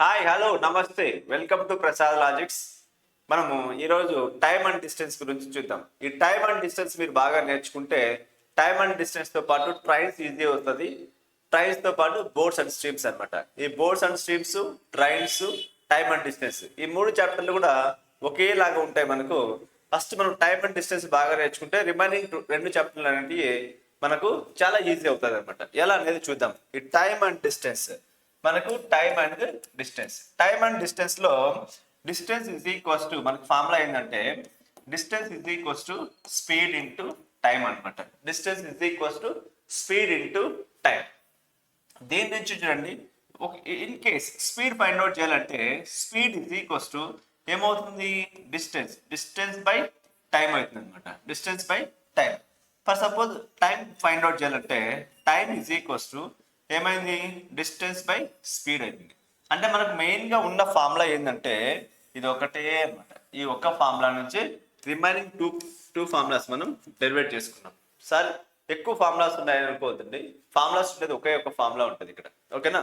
Hi hello నమస్తే welcome to Prasad logics. మనము ఈరోజు టైమ్ అండ్ డిస్టెన్స్ గురించి చూద్దాం. ఈ టైమ్ అండ్ డిస్టెన్స్ మీరు బాగా నేర్చుకుంటే టైమ్ అండ్ డిస్టెన్స్తో పాటు ట్రైన్స్ ఈజీ అవుతుంది. ట్రైన్స్తో పాటు బోర్డ్స్ అండ్ స్ట్రీమ్స్ అనమాట. ఈ boards and streams, trains, time and distance ఈ మూడు చాప్టర్లు కూడా ఒకేలాగా ఉంటాయి మనకు. ఫస్ట్ మనం టైమ్ అండ్ డిస్టెన్స్ బాగా నేర్చుకుంటే రిమైనింగ్ రెండు చాప్టర్లు అనేవి మనకు చాలా ఈజీ అవుతుంది అనమాట. ఎలా అనేది చూద్దాం. ఈ టైమ్ అండ్ డిస్టెన్స్ మనకు టైమ్ అండ్ డిస్టెన్స్ లో డిస్టెన్స్ ఇస్ ఈక్వల్స్ టు మనకు ఫార్ములా ఏంటంటే distance is equals to speed into time అనమాట. Distance is equals to speed into time. దీని నుంచి చూడండి, in case speed find out చేయాలంటే స్పీడ్ ఇస్ ఈక్వల్స్ టు ఏమవుతుంది, distance by time అవుతుంది అనమాట. Distance by time. For suppose time find out చేయాలంటే time is equals to ఏమైంది, distance by speed అయింది. అంటే మనకు మెయిన్గా ఉన్న ఫార్ములా ఏంటంటే ఇది ఒకటే అనమాట. ఈ ఒక్క ఫార్ములా నుంచి రిమైనింగ్ టూ ఫార్ములాస్ మనం డెరివేట్ చేసుకున్నాం. సార్ ఎక్కువ ఫార్ములాస్ ఉన్నాయని అనుకోవద్దండి. ఫార్ములాస్ ఉండేది ఒకే ఒక ఫార్ములా ఉంటుంది ఇక్కడ. ఓకేనా?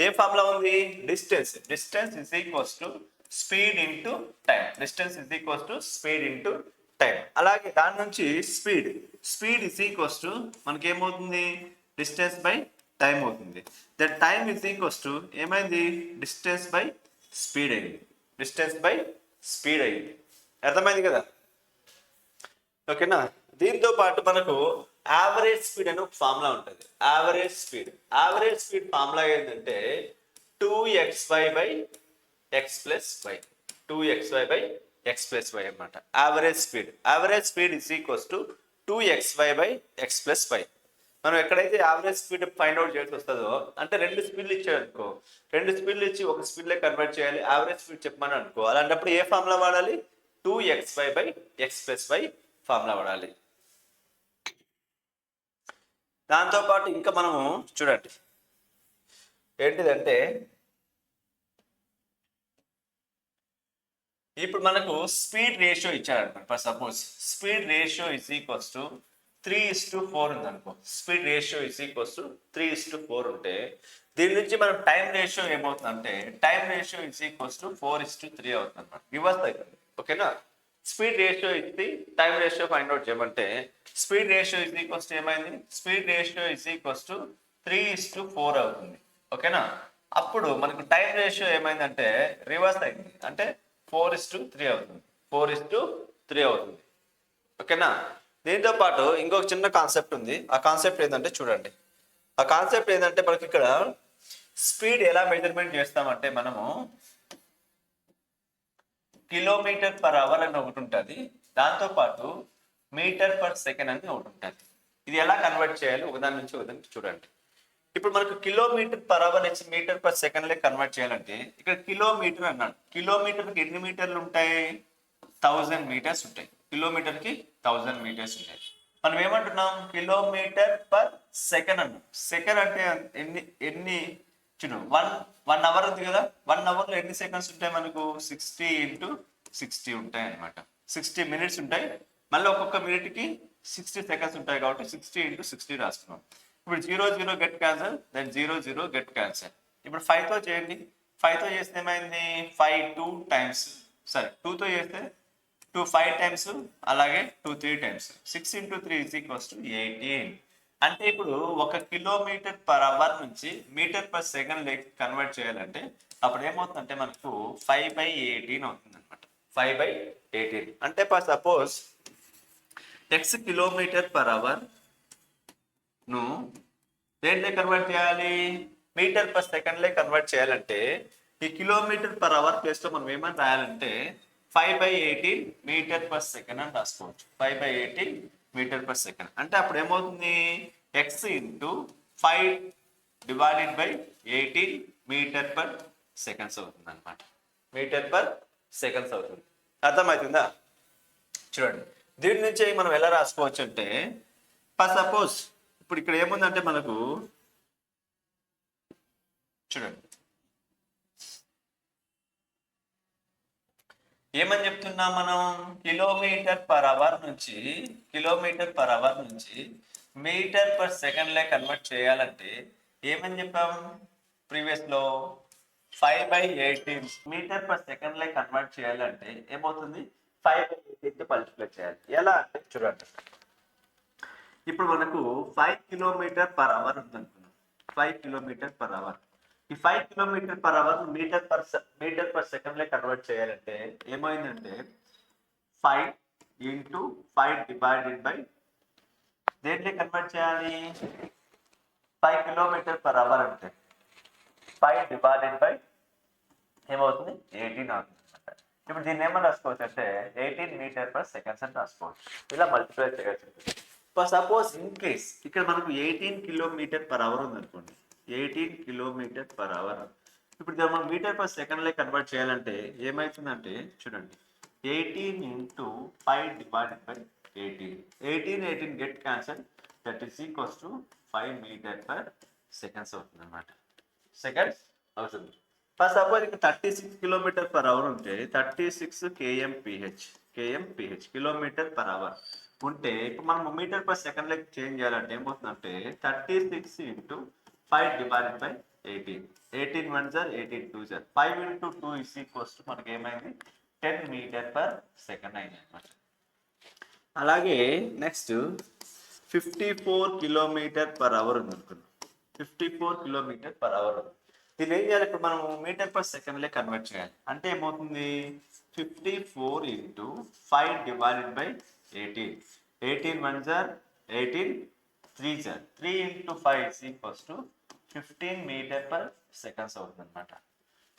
ఏ ఫార్ములా ఉంది? Distance is equals to speed into time. Distance is equals to speed into time. అలాగే దాని నుంచి స్పీడ్ ఇస్ ఈక్వల్స్ టు మనకి ఏమవుతుంది, డిస్టెన్స్ బై టైం అవుతుంది. That time is equals to ఏమైంది, డిస్టెన్స్ బై స్పీడ్ అయింది. అర్థమైంది కదా? ఓకేనా? దీంతో పాటు మనకు యావరేజ్ స్పీడ్ అనే ఒక ఫార్ములా ఉంటుంది. యావరేజ్ స్పీడ్ ఫార్ములా ఏంటంటే 2xy by x plus y. 2xy by x plus y అనమాట. Average speed is equals to 2xy by x plus y. మనం ఎక్కడైతే యావరేజ్ స్పీడ్ ఫైండ్ అవుట్ చేయాల్సి వస్తుందో, అంటే రెండు స్పీడ్లు ఇచ్చాడు అనుకో, రెండు స్పీడ్లు ఇచ్చి ఒక స్పీడ్లే కన్వర్ట్ చేయాలి. యావరేజ్ స్పీడ్ చెప్పమని అనుకో, అలాంటప్పుడు ఏ ఫార్ములా వాడాలి? 2xy by x plus y formula వాడాలి. దాంతోపాటు ఇంకా మనము చూడండి ఏంటిదంటే, ఇప్పుడు మనకు స్పీడ్ రేషియో ఇచ్చారనమాట. For suppose speed ratio is equals to 3:4 ఉంది అనుకో. Speed ratio is equals to 3:4 ఉంటే దీని నుంచి మనం టైం రేషియో ఏమవుతుందంటే time ratio is equals to 4:3 అవుతుంది అనమాట. రివర్స్ అవుతుంది. ఓకేనా? స్పీడ్ రేషియో ఇది టైం రేషియో ఫైండ్ అవుట్ చేయమంటే speed ratio is equals to ఏమైంది, speed ratio is equals to 3:4 అవుతుంది. ఓకేనా? అప్పుడు మనకు టైం రేషియో ఏమైందంటే రివర్స్ అయింది, అంటే 4:3 అవుతుంది. 4:3 అవుతుంది. ఓకేనా? దీంతో పాటు ఇంకొక చిన్న కాన్సెప్ట్ ఉంది. ఆ కాన్సెప్ట్ ఏంటంటే చూడండి, ఆ కాన్సెప్ట్ ఏంటంటే మనకి ఇక్కడ స్పీడ్ ఎలా మెజర్మెంట్ చేస్తామంటే మనము కిలోమీటర్ పర్ అవర్ అని ఒకటి ఉంటుంది, దాంతోపాటు మీటర్ పర్ సెకండ్ అని ఒకటి ఉంటుంది. ఇది ఎలా కన్వర్ట్ చేయాలి ఒకదాని నుంచి ఒకదానికి చూడండి. ఇప్పుడు మనకు కిలోమీటర్ పర్ అవర్ నుంచి మీటర్ పర్ సెకండ్ లే కన్వర్ట్ చేయాలంటే ఇక్కడ కిలోమీటర్ అన్నాడు. కిలోమీటర్కి ఎన్ని మీటర్లు ఉంటాయి? 1000 మీటర్స్ ఉంటాయి. కిలోమీటర్కి 1000 మీటర్స్ ఉంటాయి. మనం ఏమంటున్నాం, కిలోమీటర్ పర్ సెకండ్ అన్నాం. సెకండ్ అంటే ఎన్ని ఎన్ని చూడు, వన్ అవర్ ఉంది కదా, 1 అవర్లో ఎన్ని సెకండ్స్ ఉంటాయి మనకు? 60 × 60 ఉంటాయి అనమాట. 60 మినిట్స్ ఉంటాయి. మళ్ళీ ఒక్కొక్క మినిట్కి 60 సెకండ్స్ ఉంటాయి కాబట్టి 60 × 60 రాస్తున్నాం. ఇప్పుడు 0 get cancel, then 0 get cancel. ఇప్పుడు 5తో చేయండి. 5తో చేస్తే ఏమైంది, 5 2 టైమ్స్, సరే 2తో చేస్తే 2 5 టైమ్స్, అలాగే 2 3 టైమ్స్. 6 × 3 is equals to 18. అంటే ఇప్పుడు 1 కిలోమీటర్ పర్ అవర్ నుంచి మీటర్ పర్ సెకండ్ కన్వర్ట్ చేయాలంటే అప్పుడు ఏమవుతుందంటే మనకు 5/18 అవుతుంది అనమాట. 5/18 అంటే for suppose x kilometre per hour ను దేంట్లో కన్వర్ట్ చేయాలి, మీటర్ పర్ సెకండ్ లే కన్వర్ట్ చేయాలంటే ఈ కిలోమీటర్ పర్ అవర్ ప్లేస్ లో మనం ఏమని రాయాలంటే 5/18 మీటర్ పర్ సెకండ్ అని రాసుకోవచ్చు. 5/18 మీటర్ పర్ సెకండ్ అంటే అప్పుడు ఏమవుతుంది, x × 5 divided by 18 metre per seconds అవుతుంది అనమాట. మీటర్ పర్ సెకండ్స్ అవుతుంది. అర్థమవుతుందా? చూడండి, దీని నుంచి మనం ఎలా రాసుకోవచ్చు అంటే ఫర్ సపోజ్ ఇప్పుడు ఇక్కడ ఏముందంటే మనకు చూడండి ఏమని చెప్తున్నాం మనం, కిలోమీటర్ పర్ అవర్ నుంచి మీటర్ పర్ సెకండ్ లే కన్వర్ట్ చేయాలంటే ఏమని చెప్పాం ప్రీవియస్ లో, 5/18 మీటర్ పర్ సెకండ్ లో కన్వర్ట్ చేయాలంటే ఏమవుతుంది? 5/18 మల్టిప్లై చేయాలి. ఎలా అంటే చూడండి, ఇప్పుడు మనకు 5 కిలోమీటర్ పర్ అవర్ ఉంది అనుకున్నాం. 5 కిలోమీటర్ పర్ అవర్. ఈ 5 kilometre per hour metre per second లో కన్వర్ట్ చేయాలంటే ఏమైందంటే 5 ఇంటూ 5 డివైడెడ్ బై దేంట్లో కన్వర్ట్ చేయాలి? 5 కిలోమీటర్ పర్ అవర్ అంటే 5 డివైడెడ్ బై ఏమవుతుంది? 18 అవుతుంది అనమాట. ఇప్పుడు దీన్ని ఏమని రాసుకోవచ్చు అంటే 18 మీటర్ పర్ సెకండ్స్ అని రాసుకోవచ్చు. ఇలా మల్టిప్లై చేయవచ్చు. సపోజ్ ఇన్ కేస్ ఇక్కడ మనకు 18 కిలోమీటర్ పర్ అవర్ ఉంది అనుకోండి. 18 కిలోమీటర్ పర్ అవర్. ఇప్పుడు దీన్ని మనం మీటర్ పర్ సెకండ్ లో కన్వర్ట్ చేయాలంటే ఏమవుతుందంటే చూడండి, 18 into 5 divided by 18. 18 get cancel, that is equals to 5 metre per seconds అవుతుంది అనమాట. సెకండ్స్ అవుతుంది. ఫస్ట్ సపోజ్ ఇక్కడ 36 కిలోమీటర్ పర్ అవర్ ఉంటే 36 కేఎంపిహెచ్ కిలోమీటర్ పర్ అవర్ ఉంటే ఇప్పుడు మనం మీటర్ పర్ సెకండ్ లెక్క చేంజ్ చేయాలంటే ఏమవుతుందంటే 36 ఇంటూ 5 డివైడెడ్ బై 18. 18 1 సార్ 18 2 sir 5 into 2 is equals to మనకి ఏమైంది? 10 మీటర్ పర్ సెకండ్ అయింది అనమాట. అలాగే నెక్స్ట్ 54 కిలోమీటర్ పర్ అవర్ ఉంది అనుకున్నాం. 54 కిలోమీటర్ పర్ అవర్. దీన్ని ఏం చేయాలి? ఇప్పుడు మనం మీటర్ పర్ సెకండ్ లే కన్వర్ట్ చేయాలి అంటే ఏమవుతుంది? 54 ఇంటూ 5 డివైడెడ్ బై 18. 18 1 సార్ 18 3 సార్ 3 into 5 is equals to 15 metre per seconds అవుతుంది అనమాట.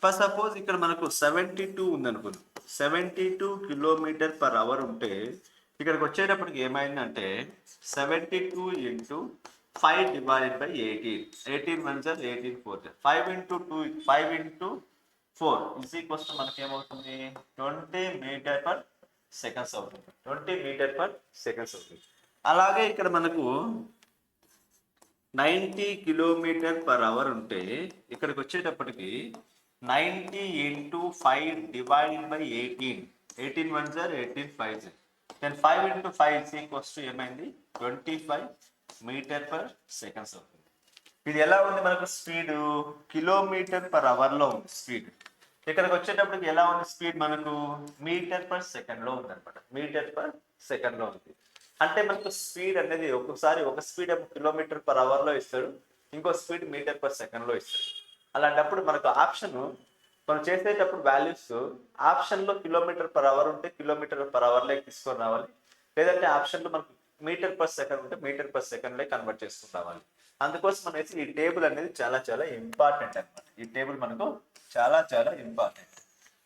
ఫస్ట్ సపోజ్ ఇక్కడ మనకు 72 ఉంది అనుకుందాం. 72 కిలోమీటర్ పర్ అవర్ ఉంటే ఇక్కడికి వచ్చేటప్పటికి ఏమైందంటే 72 ఇంటూ 5 డివైడెడ్ బై 18. 18 1 సార్ 18 4 sir 5 into 2 5 into 4 is equals to మనకి ఏమవుతుంది? 20 మీటర్ పర్ సెకండ్స్ అవుతుంది. 20 మీటర్ పర్ సెకండ్స్ అవుతుంది. అలాగే ఇక్కడ మనకు 90 కిలోమీటర్ పర్ అవర్ ఉంటే ఇక్కడికి వచ్చేటప్పటికి 90 ఇంటూ 5 డివైడెడ్ బై 18. 18 1 సార్ 18 5 సార్ then 5 into 5 is equals to ఏమైంది? 25 మీటర్ పర్ సెకండ్స్ అవుతుంది. ఇది ఎలా ఉంది? మనకు స్పీడ్ కిలోమీటర్ పర్ అవర్ లో ఉంది స్పీడ్. ఇక్కడికి వచ్చేటప్పటికి ఎలా ఉంది స్పీడ్? మనకు మీటర్ పర్ సెకండ్ లో ఉంది అనమాట. మీటర్ పర్ సెకండ్ లో ఉంది అంటే మనకు స్పీడ్ అనేది ఒక్కొక్కసారి ఒక స్పీడ్ కిలోమీటర్ పర్ అవర్ లో ఇస్తాడు, ఇంకో స్పీడ్ మీటర్ పర్ సెకండ్ లో ఇస్తాడు. అలాంటప్పుడు మనకు ఆప్షన్ మనం చేసేటప్పుడు వాల్యూస్ ఆప్షన్లో కిలోమీటర్ పర్ అవర్ ఉంటే కిలోమీటర్ పర్ అవర్లో తీసుకొని రావాలి, లేదంటే ఆప్షన్లో మనకు మీటర్ పర్ సెకండ్ ఉంటే మీటర్ పర్ సెకండ్లో కన్వర్ట్ చేసుకుని రావాలి. అందుకోసం అనేది ఈ టేబుల్ అనేది చాలా చాలా ఇంపార్టెంట్ అనమాట. ఈ టేబుల్ మనకు చాలా చాలా ఇంపార్టెంట్.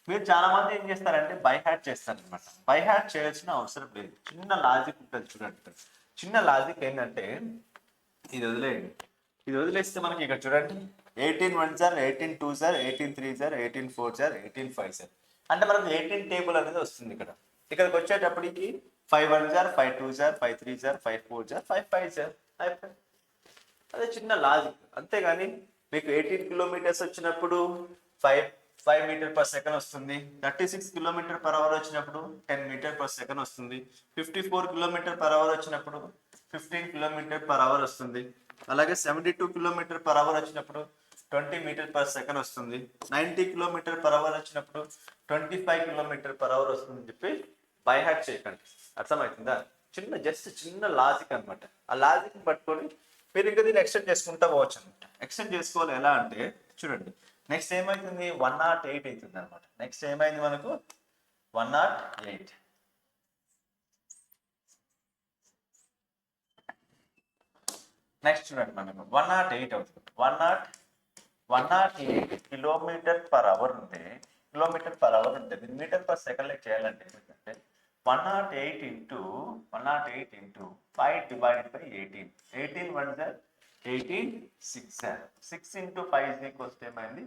మీరు చాలా మంది ఏం చేస్తారంటే బై హ్యాట్ చేస్తారనమాట. బై హ్యాట్ చేయాల్సిన అవసరం లేదు. చిన్న లాజిక్ ఉంటుంది చూడండి. చిన్న లాజిక్ ఏంటంటే ఇది వదిలేయండి. ఇది వదిలేస్తే మనకి ఇక్కడ చూడండి 18 1 సార్ 18 2 సార్ 18 3 సార్ 18 4 సార్ 18 5 సార్ అంటే మనకు 18 టేబుల్ అనేది వస్తుంది ఇక్కడ. ఇక్కడికి వచ్చేటప్పటికి 5 1 sir 5 2 sir 5 3 sir 5 4 sir 5 5 sir అయిపోయింది. అదే చిన్న లాజిక్. అంతేగాని మీకు 18 కిలోమీటర్స్ వచ్చినప్పుడు 5 మీటర్ పర్ సెకండ్ వస్తుంది. 36 కిలోమీటర్ పర్ అవర్ వచ్చినప్పుడు 10 మీటర్ పర్ సెకండ్ వస్తుంది. 54 కిలోమీటర్ పర్ అవర్ వచ్చినప్పుడు 15 కిలోమీటర్ పర్ అవర్ వస్తుంది. అలాగే 72 కిలోమీటర్ పర్ అవర్ వచ్చినప్పుడు 20 మీటర్ పర్ సెకండ్ వస్తుంది. 90 కిలోమీటర్ పర్ అవర్ వచ్చినప్పుడు 25 కిలోమీటర్ పర్ అవర్ వస్తుందని చెప్పి బై హార్ట్ చేయకండి. అర్థమవుతుందా? జస్ట్ చిన్న లాజిక్ అనమాట. ఆ లాజిక్ పట్టుకొని మీరు ఇంకా దీన్ని ఎక్స్టెండ్ చేసుకుంటా పోవచ్చు అనమాట. ఎక్స్టెండ్ చేసుకోవాలి ఎలా అంటే చూడండి, నెక్స్ట్ ఏమైతుంది 108 అవుతుంది అనమాట. నెక్స్ట్ ఏమైంది మనకు 108. నెక్స్ట్ చూడండి మనకు 108 అవుతుంది. 108 కిలోమీటర్ పర్ అవర్ ఉంటే కిలోమీటర్ పర్ అవర్ ఉంటుంది. మీటర్ పర్ సెకండ్ చేయాలంటే ఏంటంటే 108 ఇంటూ 5 డివైడెడ్ బై 18. 18 1 సార్ 18 6 sir 6 into 5 is equals to ఏమైంది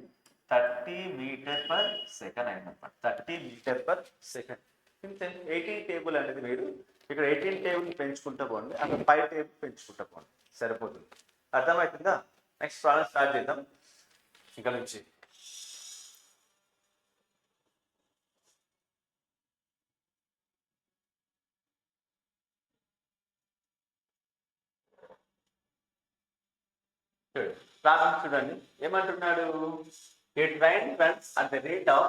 30 మీటర్ పర్ సెకండ్ అయిందన్నమాట. 30 మీటర్ పర్ సెకండ్. ఇంతే 18 టేబుల్ అనేది మీరు ఇక్కడ 18 టేబుల్ పెంచుకుంటా పోండి, అక్కడ 5 టేబుల్ పెంచుకుంటా పోండి, సరిపోతుంది. అర్థమవుతుందా? నెక్స్ట్ ప్రాబ్లం స్టార్ట్ చేద్దాం ఇక్కడ నుంచి. ప్రాబ్లం చూడండి ఏమంటున్నాడు. A train runs at the rate of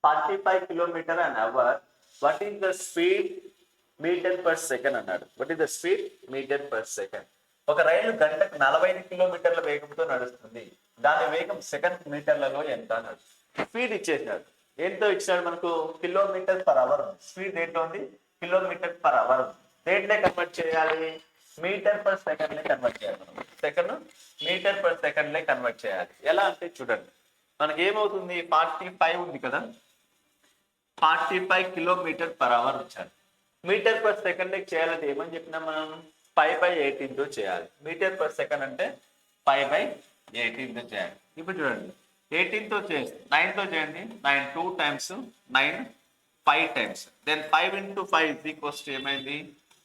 45 kilometer an hour. What is the speed metre per second అన్నాడు. What is the speed metre per second. ఒక రైలు గంటకు 45 కిలోమీటర్ల వేగంతో నడుస్తుంది. దాని వేగం సెకండ్ మీటర్లలో ఎంత అన్నాడు. స్పీడ్ ఇచ్చేసినాడు. ఏంటో ఇచ్చాడు మనకు కిలోమీటర్ పర్ అవర్. స్పీడ్ ఏంటో ఉంది కిలోమీటర్ పర్ అవర్. దేంట్లో కన్వర్ట్ చేయాలి మీటర్ పర్ సెకండ్ లే కన్వర్ట్ చేయాలి. మనం సెకండ్ మీటర్ పర్ సెకండ్ లే కన్వర్ట్ చేయాలి. ఎలా అంటే చూడండి మనకి ఏమవుతుంది 45 ఉంది కదా 45 కిలోమీటర్ పర్ అవర్ వచ్చాడు. మీటర్ పర్ సెకండ్ చేయాలంటే ఏమని చెప్పినా మనం 5/18తో చేయాలి. మీటర్ పర్ సెకండ్ అంటే 5/18తో చేయాలి. ఇప్పుడు చూడండి 18తో చేయండి 9తో చేయండి 9 2 times 9 5 times then 5 into 5 is equals to ఏమైంది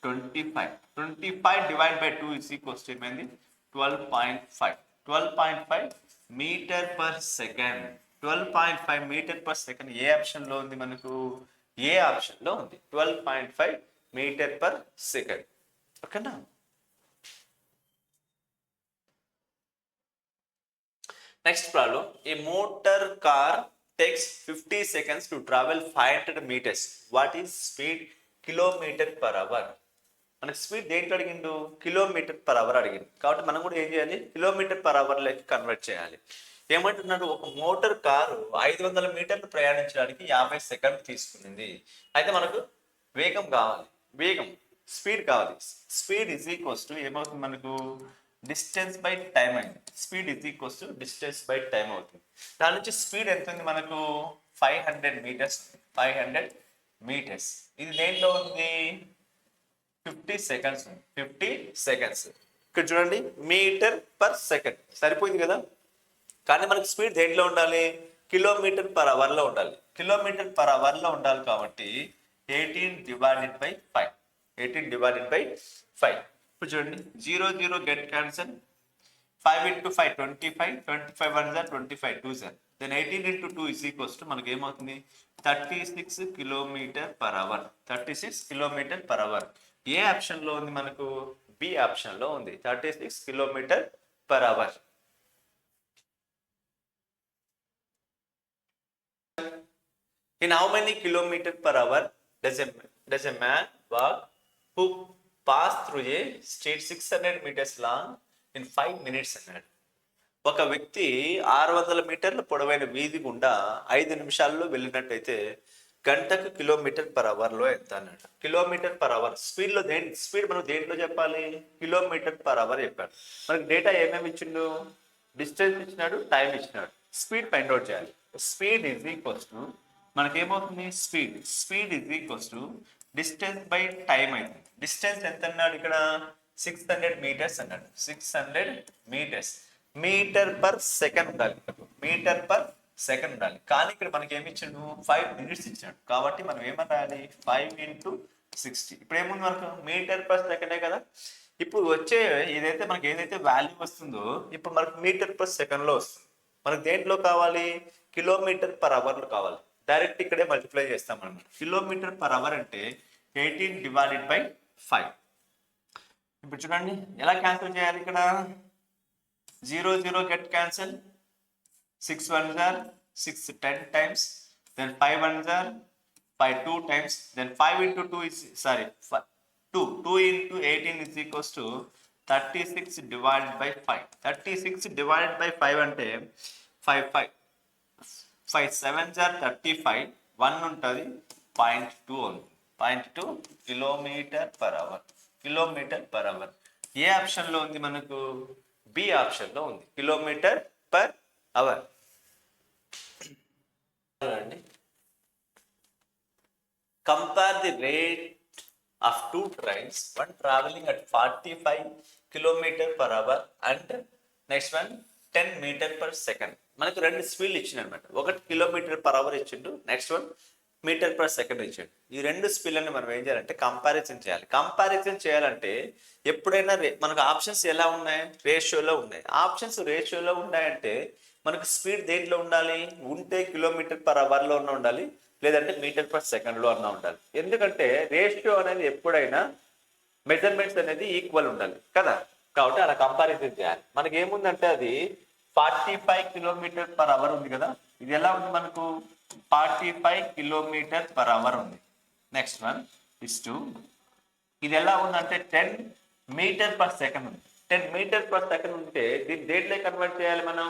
25. 25 divided by 2 is equals to ఏమైంది 12.5. 12.5 metre per second. 12.5 metre per second ఏ ఆప్షన్ లో ఉంది మనకు ఏ ఆప్షన్ లో ఉంది 12.5 మీటర్ పర్ సెకండ్. ఓకేనా. Next problem. A motor car takes 50 seconds to travel 500 meters. What is speed kilometre per hour. మనకి speed దేంట్లో అడిగిండు కిలోమీటర్ పర్ అవర్ అడిగిండు. కాబట్టి మనం కూడా ఏం చేయాలి కిలోమీటర్ పర్ అవర్ లెక్క కన్వర్ట్ చేయాలి. ఏమంటున్నాడు ఒక మోటార్ కారు 500 మీటర్లు ప్రయాణించడానికి 50 సెకండ్ తీసుకునింది. అయితే మనకు వేగం కావాలి, వేగం స్పీడ్ కావాలి. స్పీడ్ ఈజ్ ఈక్వల్స్ టు ఏమవుతుంది మనకు డిస్టెన్స్ బై టైం అయింది. Speed is equals to distance by time అవుతుంది. దాని నుంచి స్పీడ్ ఎంత ఉంది మనకు 500 మీటర్స్. 500 మీటర్స్ ఇది దేంట్లో ఉంది 50 సెకండ్స్. 50 సెకండ్స్ ఇక్కడ చూడండి మీటర్ పర్ సెకండ్ సరిపోయింది కదా. కానీ మనకి స్పీడ్ దేంట్లో ఉండాలి కిలోమీటర్ పర్ అవర్లో ఉండాలి. కిలోమీటర్ పర్ అవర్లో ఉండాలి కాబట్టి 18 డివైడెడ్ బై 5. 18 divided by 5. ఇప్పుడు చూడండి 0 0 get cancel. 5 into 5 25. 25 1 25 2 then 18 into 2 is equals to మనకి ఏమవుతుంది 36 kilometre per hour. 36 kilometre per hour ఏ ఆప్షన్ లో ఉంది మనకు బి ఆప్షన్ లో ఉంది 36 kilometre per hour. In how many kilometer per hour does a man walk who pass through a street 600 meters long in 5 minutes అన్నాడు. ఒక వ్యక్తి 600 మీటర్ల పొడవైన వీధి గుండా 5 నిమిషాల్లో వెళ్ళినట్టయితే గంటకు కిలోమీటర్ పర్ అవర్ లో ఎంత అన్నాడు. కిలోమీటర్ పర్ అవర్ స్పీడ్ లో స్పీడ్ మనం దేంట్లో చెప్పాలి కిలోమీటర్ పర్ అవర్ చెప్పాడు. మనకి డేటా ఏమేమి ఇచ్చిండు డిస్టెన్స్ ఇచ్చినాడు టైం ఇచ్చినాడు. స్పీడ్ ఫైండ్ అవుట్ చేయాలి. స్పీడ్ ఈజ్ ఈక్వల్స్ టు మనకేమవుతుంది speed is equals to distance by time అవుతుంది. డిస్టెన్స్ ఎంత అన్నాడు ఇక్కడ 600 మీటర్స్ అన్నాడు. 600 మీటర్స్. మీటర్ పర్ సెకండ్ ఉండాలి. మీటర్ పర్ సెకండ్ ఉండాలి. కానీ ఇక్కడ మనకి ఏమి ఇచ్చాడు 5 మినిట్స్ ఇచ్చాడు. కాబట్టి మనం ఏమని రాయాలి 5 into 60. ఇప్పుడు ఏముంది మనకు మీటర్ పర్ సెకండే కదా. ఇప్పుడు వచ్చే మనకి ఏదైతే వాల్యూ వస్తుందో ఇప్పుడు మనకు మీటర్ పర్ సెకండ్ లో వస్తుంది. మనకు దేంట్లో కావాలి కిలోమీటర్ పర్ అవర్ లో కావాలి. డైరెక్ట్ ఇక్కడే మల్టిప్లై చేస్తాం మనం. కిలోమీటర్ పర్ అవర్ అంటే 18 డివైడెడ్ బై 5. ఇప్పుడు చూడండి ఎలా క్యాన్సిల్ చేయాలి ఇక్కడ 0 0 get cancel. 6 1 6 10 times then 5 1 5 2 times then 5 into 2 is 2 into 18 is equals to 36 divided by 5. 36 divided by 5 అంటే 5 7 35 1 ఉంటుంది 0.2 ఉంది. 0.2 kilometre per hour. Kilometre per hour ఏ ఆప్షన్ లో ఉంది మనకు బి ఆప్షన్ లో ఉంది kilometre per hour. Compare the rate of 2 trains, one traveling at 45 kilometer per hour and next one 10 meter per second. మనకు రెండు స్పీడ్లు ఇచ్చిండు అనమాట. ఒకటి కిలోమీటర్ పర్ అవర్ ఇచ్చిండు, next one metre per second ఇచ్చాడు. ఈ రెండు స్పీడ్లని మనం ఏం చేయాలంటే కంపారిజన్ చేయాలి. కంపారిజన్ చేయాలంటే ఎప్పుడైనా మనకు ఆప్షన్స్ ఎలా ఉన్నాయి రేషియోలో ఉన్నాయి. ఆప్షన్స్ రేషియోలో ఉన్నాయంటే మనకు స్పీడ్ దేంట్లో ఉండాలి ఉంటే కిలోమీటర్ పర్ అవర్లో ఉండాలి, లేదంటే మీటర్ పర్ సెకండ్లో అన్నా ఉండాలి. ఎందుకంటే రేషియో అనేది ఎప్పుడైనా మెజర్మెంట్స్ అనేది ఈక్వల్ ఉండాలి కదా. కాబట్టి అలా కంపారిజన్ చేయాలి. మనకి ఏముందంటే అది 45 కిలోమీటర్ పర్ అవర్ ఉంది కదా, ఇది ఎలా ఉంది మనకు 45 కిలోమీటర్ పర్ అవర్ ఉంది. నెక్స్ట్ వన్ ఇస్ టు ఇది ఎలా ఉందంటే 10 మీటర్ పర్ సెకండ్ ఉంది. 10 మీటర్ పర్ సెకండ్ ఉంటే దీన్ని దేంట్లో కన్వర్ట్ చేయాలి మనం,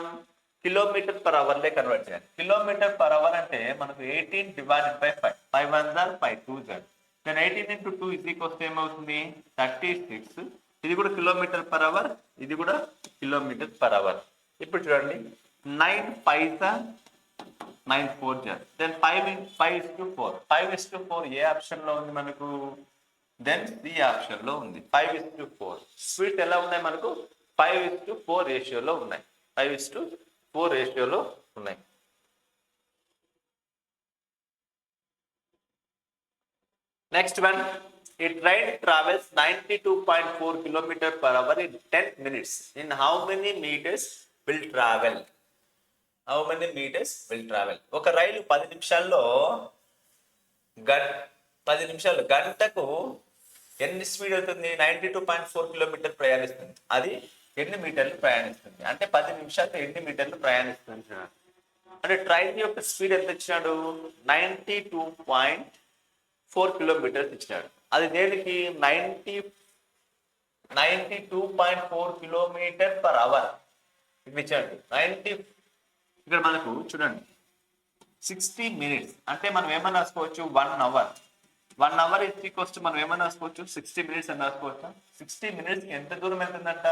కిలోమీటర్ పర్ అవర్లే కన్వర్ట్ చేయాలి. కిలోమీటర్ పర్ అవర్ అంటే మనకు 18 డివైడెడ్ బై 5, 5 1 5 2 0. దెన్ 18 into 2 ఇది వస్తే ఏమవుతుంది 36. ఇది కూడా కిలోమీటర్ పర్ అవర్, ఇది కూడా కిలోమీటర్ పర్ అవర్. ఇప్పుడు చూడండి 9 5 9 4 దెన్ 5:4. 5:4 ఏ ఆప్షన్ లో ఉంది మనకు, దెన్ సి ఆప్షన్ లో ఉంది. 5:4 స్పీడ్స్ ఎలా ఉన్నాయి మనకు 5:4 రేషియోలో ఉన్నాయి. 5:4 రేషియోలో ఉన్నాయి. Next one, a train travels 92.4 km per hour in 10 minutes. In how many meters will travel? How many meters will travel? ఒక రైలు 10 నిమిషాల్లో 10 నిమిషాలు గంటకు ఎన్ని స్పీడ్ అవుతుంది, 92.4 కిలోమీటర్ ప్రయాణిస్తుంది. అది ఎన్ని మీటర్లు ప్రయాణిస్తుంది అంటే 10 నిమిషాలు ఎన్ని మీటర్లు ప్రయాణిస్తుంది అంటే ట్రైన్ యొక్క స్పీడ్ ఎంత ఇచ్చినాడు, 92.4 కిలోమీటర్స్ ఇచ్చినాడు. అది దేనికి 92.4 కిలోమీటర్ పర్ అవర్ ఇది ఇచ్చాడు. 90 ఇక్కడ మనకు చూడండి 60 మినిట్స్ అంటే మనం ఏమన్నా రాసుకోవచ్చు 1 అవర్. 1 అవర్ ఇచ్చి మనం ఏమన్నా రాసుకోవచ్చు 60 మినిట్స్ అని రాసుకోవచ్చు. 60 మినిట్స్కి ఎంత దూరం వెళ్తుందంట,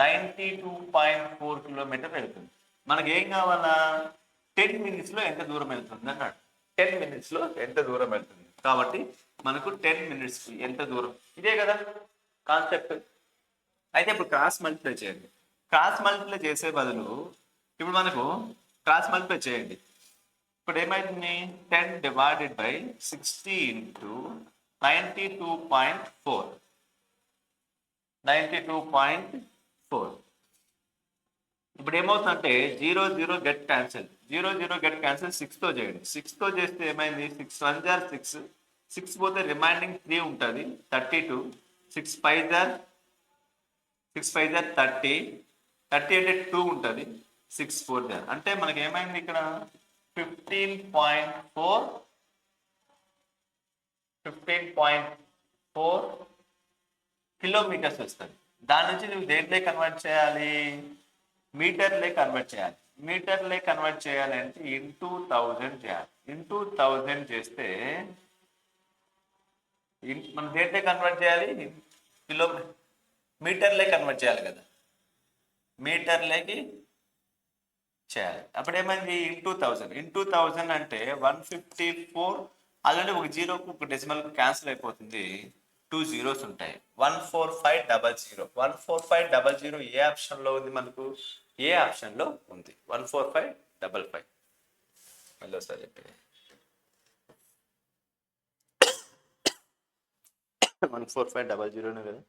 92.4 కిలోమీటర్ వెళ్తుంది. మనకి ఏం కావాలా, 10 మినిట్స్లో ఎంత దూరం వెళ్తుంది అన్నాడు. 10 మినిట్స్లో ఎంత దూరం వెళ్తుంది కాబట్టి మనకు 10 మినిట్స్కి ఎంత దూరం, ఇదే కదా కాన్సెప్ట్. అయితే ఇప్పుడు క్రాస్ మల్టిప్లై చేయండి. క్రాస్ మల్టిప్లై చేసే బదులు ఇప్పుడు మనకు క్రాస్ మల్టిప్లై చేయండి. ఇప్పుడు ఏమైతుంది 10 డివైడెడ్ బై 60 ఇంటూ 92.4. 92.4 ఇప్పుడు ఏమవుతుందంటే 0 0 గెట్ క్యాన్సిల్, 0 0 గెట్ క్యాన్సిల్. 6తో చేయండి. 6తో చేస్తే ఏమైంది 6 1 6, 6 పోతే రిమైనింగ్ 3 ఉంటుంది 32. 6 5 30, 30 అంటే 2 ఉంటుంది. 6 4 అంటే మనకి ఏమైంది ఇక్కడ 15.4 కిలోమీటర్స్ వస్తుంది. దాని నుంచి నువ్వు దేంట్లో కన్వర్ట్ చేయాలి, మీటర్లే కన్వర్ట్ చేయాలి. మీటర్లే కన్వర్ట్ చేయాలి అంటే ఇంటూ 1000 చేయాలి. ఇంటూ 1000 చేస్తే మనం దేంట్లో కన్వర్ట్ చేయాలి, మీటర్లే కన్వర్ట్ చేయాలి కదా, మీటర్లేకి చేయాలి. అప్పుడు ఏమైంది ఇంటూ 1000 అంటే 154. ఆల్రెడీ ఒక జీరోకు ఒక డెసిమల్కి క్యాన్సిల్ అయిపోతుంది, 2 zeros ఉంటాయి. 14500. 14500 ఏ ఆప్షన్లో ఉంది మనకు, ఏ ఆప్షన్లో ఉంది 14555. మళ్ళీ ఒకసారి చెప్పండి 14500 కదా.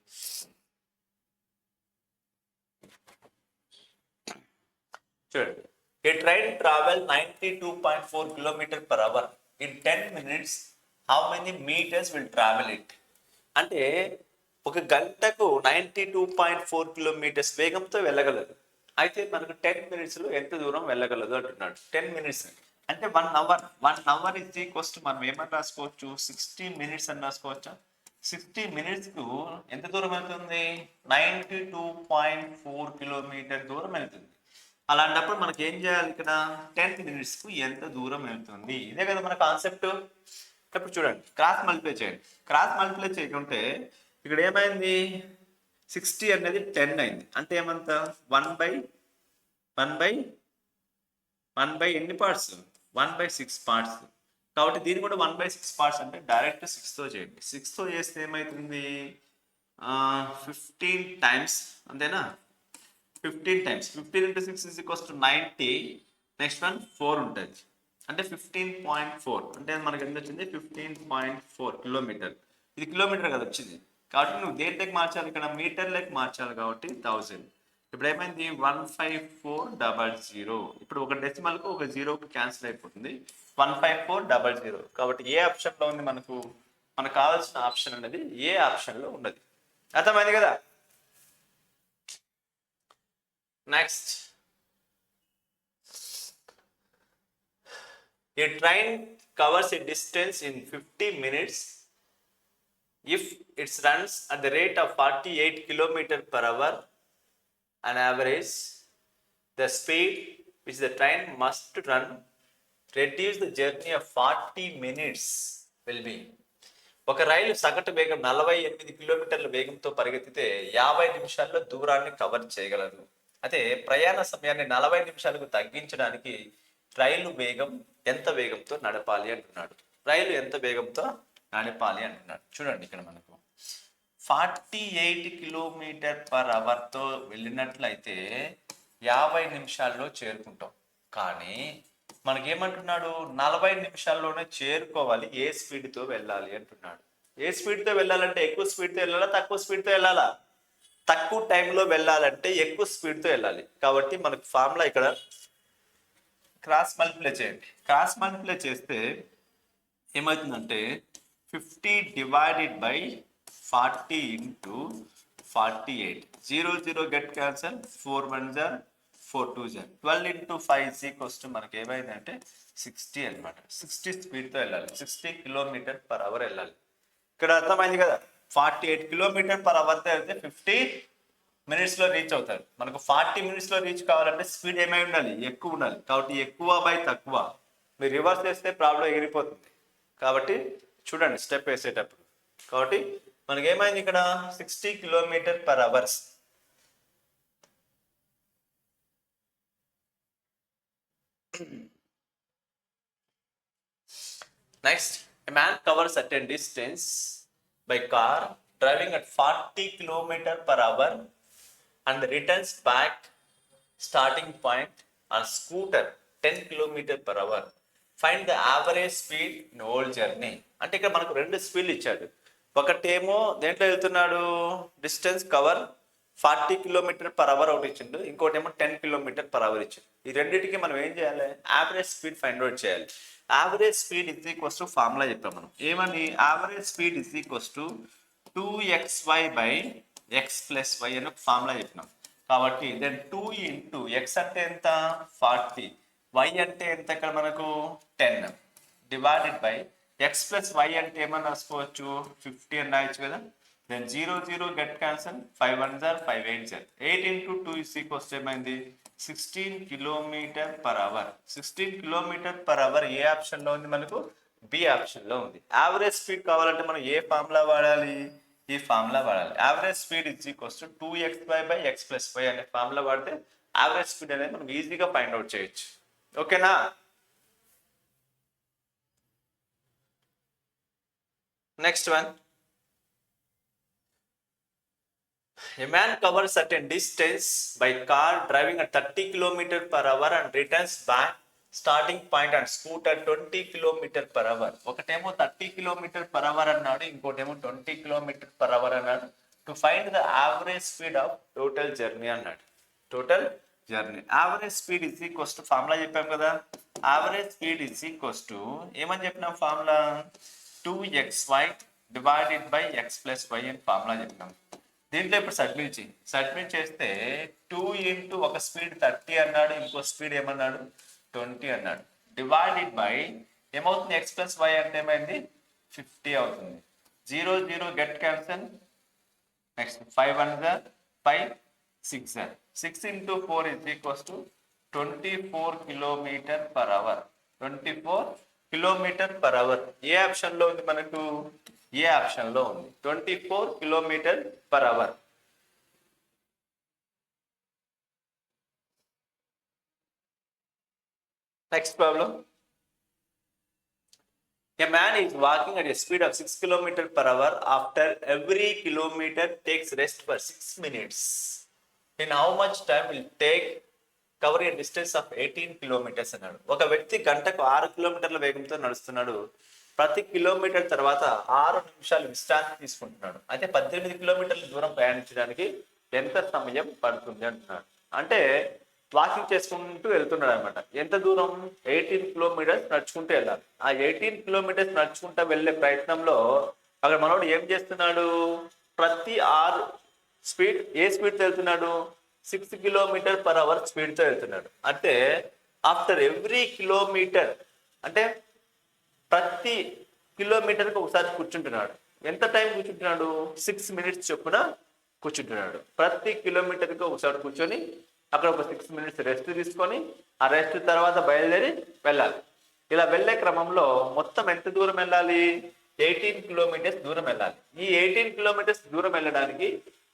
చూడండి, a train travel 92.4 km per hour in 10 minutes. How many meters will travel it? అంటే ఒక గంటకు 92.4 కిలోమీటర్స్ వేగంతో వెళ్ళగలదు. అయితే మనకు 10 మినిట్స్లో ఎంత దూరం వెళ్ళగలదు అంటున్నాడు. 10 మినిట్స్ అంటే 1 hour. 1 hour is equals to మనం ఏమని రాసుకోవచ్చు 60 మినిట్స్ అని రాసుకోవచ్చా. 60 మినిట్స్కు ఎంత దూరం వెళ్తుంది, 92.4 కిలోమీటర్ దూరం వెళ్తుంది. అలాంటప్పుడు మనకి ఏం చేయాలి, ఇక్కడ 10 మినిట్స్కు ఎంత దూరం వెళ్తుంది, ఇదే కదా మన కాన్సెప్ట్. ఇప్పుడు చూడండి క్రాస్ మల్టిప్లై చేయండి. క్రాస్ మల్టిప్లై చేయకుంటే ఇక్కడ ఏమైంది 60 అనేది 10 అయింది. అంటే ఏమంత 1/1 ఎన్ని పార్ట్స్, 1/6 పార్ట్స్. కాబట్టి దీన్ని కూడా 1/6 పార్ట్స్ అంటే డైరెక్ట్ 6తో చేయండి. 6తో చేస్తే ఏమవుతుంది 15 టైమ్స్, అంతేనా. 15 times 15 into 6 is equals to 90. Next one 4 ఉంటుంది అంటే 15.4 అంటే మనకి ఎంత వచ్చింది 15.4 కిలోమీటర్. ఇది కిలోమీటర్ కదా వచ్చింది. కాబట్టి నువ్వు దేంట్లోకి మార్చాలి, ఇక్కడ మీటర్లోకి మార్చాలి కాబట్టి 1000. ఇప్పుడు ఏమైంది 15400. ఇప్పుడు ఒక డెసిమల్కు ఒక జీరోకి క్యాన్సిల్ అయిపోతుంది 15400. కాబట్టి ఏ ఆప్షన్లో ఉంది మనకు కావాల్సిన ఆప్షన్ అనేది ఏ ఆప్షన్లో ఉన్నది. అర్థమైంది కదా. Next A train covers a distance in 50 minutes if it runs at the rate of 48 kilometers per hour on average. The speed which the train must run reduce the journey of 40 minutes will be. ఒక రైలు సగటు వేగం 48 కిలోమీటర్ల వేగంతో పరిగెత్తితే 50 నిమిషాల్లో దూరాన్ని cover చేయగలదు. అయితే ప్రయాణ సమయాన్ని 40 నిమిషాలకు తగ్గించడానికి రైలు వేగం ఎంత వేగంతో నడపాలి అంటున్నాడు. రైలు ఎంత వేగంతో నడపాలి అంటున్నాడు. చూడండి ఇక్కడ మనకు 48 కిలోమీటర్ పర్ అవర్తో వెళ్ళినట్లయితే 50 నిమిషాల్లో చేరుకుంటాం. కానీ మనకేమంటున్నాడు 40 నిమిషాల్లోనే చేరుకోవాలి. ఏ స్పీడ్తో వెళ్ళాలి అంటున్నాడు. ఏ స్పీడ్తో వెళ్ళాలంటే ఎక్కువ స్పీడ్తో వెళ్ళాలా, తక్కువ స్పీడ్తో వెళ్ళాలా? తక్కువ టైంలో వెళ్ళాలంటే ఎక్కువ స్పీడ్తో వెళ్ళాలి. కాబట్టి మనకు ఫార్ములా ఇక్కడ క్రాస్ మల్టిప్లై చేయండి. క్రాస్ మల్టిప్లై చేస్తే ఏమవుతుందంటే 50 divided by 40 into 48. 0 0 get cancel, 4 1 4 2 12 into 5 మనకి ఏమైందంటే 60 అనమాట. 60 స్పీడ్తో వెళ్ళాలి. 60 కిలోమీటర్ పర్ అవర్ వెళ్ళాలి. ఇక్కడ అర్థమైంది కదా. 48 కిలోమీటర్ పర్ అవర్తో వెళ్తే 50 మినిట్స్లో రీచ్ అవుతారు. మనకు 40 మినిట్స్లో రీచ్ కావాలంటే స్పీడ్ ఏమై ఉండాలి, ఎక్కువ ఉండాలి. కాబట్టి ఎక్కువ బై తక్కువ. మీరు రివర్స్ చేస్తే ప్రాబ్లం ఎగిరిపోతుంది. కాబట్టి చూడండి స్టెప్ వేసేటప్పుడు. కాబట్టి మనకి ఏమైంది ఇక్కడ 60 kilometre per hours. Next, a man covers certain distance by car driving at 40 kilometers per hour and returns back starting point on scooter 10 kilometers per hour. Find the average speed in whole journey. అంటే ఇక్కడ మనకు రెండు స్పీడ్లు ఇచ్చాడు. ఒకటేమో దేంట్లో వెళ్తున్నాడు, distance cover 40 kilometre per hour ఒకటి ఇచ్చిండు, ఇంకోటేమో 10 కిలోమీటర్ పర్ అవర్ ఇచ్చిండు. ఈ రెండింటికి మనం ఏం చేయాలి, యావరేజ్ స్పీడ్ ఫైండ్ అవుట్ చేయాలి. Average speed is equals to formula చెప్పాం మనం. ఏమని, average speed is equals to 2xy by x plus y అని ఒక ఫార్ములా చెప్పినాం. కాబట్టి దెన్ 2 ఇంటూ ఎక్స్ అంటే ఎంత 40, వై అంటే ఎంత ఇక్కడ మనకు 10 divided by x plus y అంటే ఏమన్నా రాసుకోవచ్చు 50 అని రాయొచ్చు కదా. Then 0 0 get cancel, 5 1 5 8 8 into 2 is equals ఏమైంది 16 kilometre per hour. 16 kilometre per hour ఏ ఆప్షన్లో ఉంది మనకు, బి ఆప్షన్లో ఉంది. యావరేజ్ స్పీడ్ కావాలంటే మనం ఏ ఫార్ములా వాడాలి, ఈ ఫార్ములా వాడాలి. Average speed is equals to 2xy by x plus y అనే ఫార్ములా వాడితే యావరేజ్ స్పీడ్ అనేది మనం ఈజీగా ఫైండ్ అవుట్ చేయొచ్చు. ఓకేనా. Next one, a man covers certain distance by car driving at 30 km per hour and returns back starting point and scooter 20 km per hour. ఒకటేమో 30 km per hour అన్నాడు, ఇంకోటేమో 20 km per hour అన్నాడు. To find the average speed of total journey అన్నాడు. Total journey average speed is equals to formula చెప్పాం కదా. Average speed is equals to ఏమని చెప్పినాం formula, 2xy divided by x plus y అని formula చెప్పినాం. దీంట్లో ఇప్పుడు సబ్మిట్ చేస్తే 2 ఇంటూ ఒక స్పీడ్ 30 అన్నాడు, ఇంకో స్పీడ్ ఏమన్నాడు 20 అన్నాడు, డివైడెడ్ బై ఏమవుతుంది ఎక్స్ ప్లస్ వై అంటే ఏమైంది 50 అవుతుంది. 0 0 get cancel, next 5 1 5 6 6 into 4 is equals to 24 kilometre per hour. 24 kilometre per hour ఏ ఆప్షన్లో ఉంది మనకు, ఏ ఆప్షన్లో ఉంది 24 కిలోమీటర్ పర్ అవర్. Next problem, a man is walking at a speed of 6 km per hour. After every kilometer takes rest for 6 minutes. In how much time will take cover a distance of 18 kilometers అన్నాడు. ఒక వ్యక్తి గంటకు 6 కిలోమీటర్ల వేగంతో నడుస్తున్నాడు. ప్రతి kilometre తర్వాత 6 నిమిషాలు విశ్రాంతి తీసుకుంటున్నాడు. అయితే 18 కిలోమీటర్ల దూరం ప్రయాణించడానికి ఎంత సమయం పడుతుంది అంటున్నాడు. అంటే వాకింగ్ చేసుకుంటూ వెళ్తున్నాడు అనమాట. ఎంత దూరం, 18 కిలోమీటర్స్ నడుచుకుంటూ వెళ్ళాలి. ఆ 18 కిలోమీటర్స్ నడుచుకుంటూ వెళ్ళే ప్రయత్నంలో అక్కడ మనోడు ఏం చేస్తున్నాడు, ప్రతి 6 స్పీడ్ ఏ స్పీడ్తో వెళ్తున్నాడు 6 కిలోమీటర్ పర్ అవర్ స్పీడ్తో వెళ్తున్నాడు. అంటే ఆఫ్టర్ ఎవ్రీ కిలోమీటర్ అంటే ప్రతి కిలోమీటర్కి ఒకసారి కూర్చుంటున్నాడు. ఎంత టైం కూర్చుంటున్నాడు? 6 మినిట్స్ చొప్పున కూర్చుంటున్నాడు. ప్రతి కిలోమీటర్కి ఒకసారి కూర్చొని అక్కడ ఒక 6 మినిట్స్ రెస్ట్ తీసుకొని ఆ రెస్ట్ తర్వాత బయలుదేరి వెళ్ళాలి. ఇలా వెళ్ళే క్రమంలో మొత్తం ఎంత దూరం వెళ్ళాలి? 18 కిలోమీటర్స్ దూరం వెళ్ళాలి. ఈ 18 కిలోమీటర్స్ దూరం వెళ్ళడానికి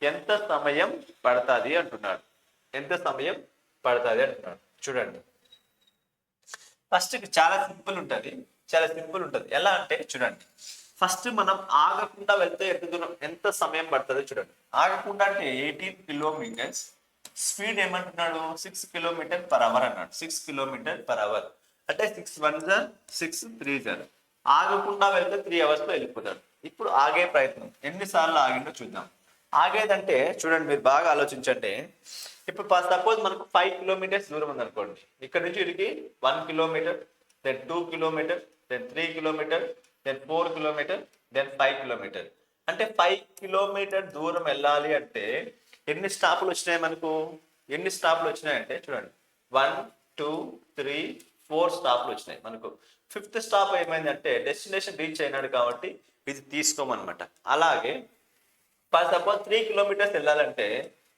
ఎంత సమయం పడుతుంది అంటున్నాడు. ఎంత సమయం పడుతుంది అంటున్నాడు. చూడండి, ఫస్ట్ చాలా సింపుల్ ఉంటుంది. చాలా సింపుల్ ఉంటుంది. ఎలా అంటే చూడండి, ఫస్ట్ మనం ఆగకుండా వెళ్తే ఎంత సమయం పడుతుందో చూడండి. ఆగకుండా అంటే 18 కిలోమీటర్స్, స్పీడ్ ఏమంటున్నాడు? 6 కిలోమీటర్ పర్ అవర్ అన్నాడు. 6 కిలోమీటర్ పర్ అవర్ అంటే 6 1 6 3 ఆగకుండా వెళ్తే 3 అవర్స్ లో వెళ్ళిపోతాడు. ఇప్పుడు ఆగే ప్రయత్నం ఎన్నిసార్లు ఆగిండో చూద్దాం. ఆగేదంటే చూడండి, మీరు బాగా ఆలోచించండి. ఇప్పుడు సపోజ్ మనకు 5 కిలోమీటర్స్ దూరం ఉంది అనుకోండి. ఇక్కడ నుంచి ఇక్కడికి 1 kilometre, then 2 kilometre, then 3 kilometre, then 4 kilometre, then 5 kilometre. అంటే 5 కిలోమీటర్ దూరం వెళ్ళాలి అంటే ఎన్ని స్టాపులు వచ్చినాయి మనకు? ఎన్ని స్టాపులు వచ్చినాయంటే చూడండి, 1 2 3 4 స్టాపులు వచ్చినాయి మనకు. 5th స్టాప్ ఏమైందంటే డెస్టినేషన్ రీచ్ అయినాడు కాబట్టి ఇది తీసుకోమన్నమాట. అలాగే సపోజ్ 3 కిలోమీటర్స్ వెళ్ళాలంటే